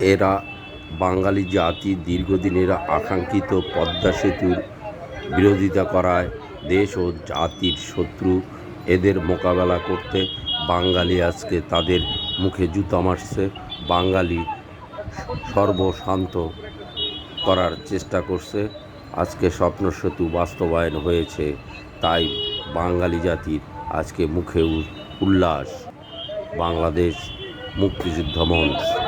এরা বাঙালি জাতির দীর্ঘদিনের আকাঙ্ক্ষিত পদ্মা সেতুর বিরোধিতা করায় দেশ ও জাতির শত্রু এদের মোকাবেলা করতে বাঙালি আজকে তাদের মুখে জুতা মারছে। বাঙালি সর্বশান্ত করার চেষ্টা করছে। আজকে স্বপ্ন সেতু বাস্তবায়ন হয়েছে, তাই বাঙালি জাতির আজকে মুখে উল্লাস। বাংলাদেশ মুক্তিযুদ্ধ মঞ্চ।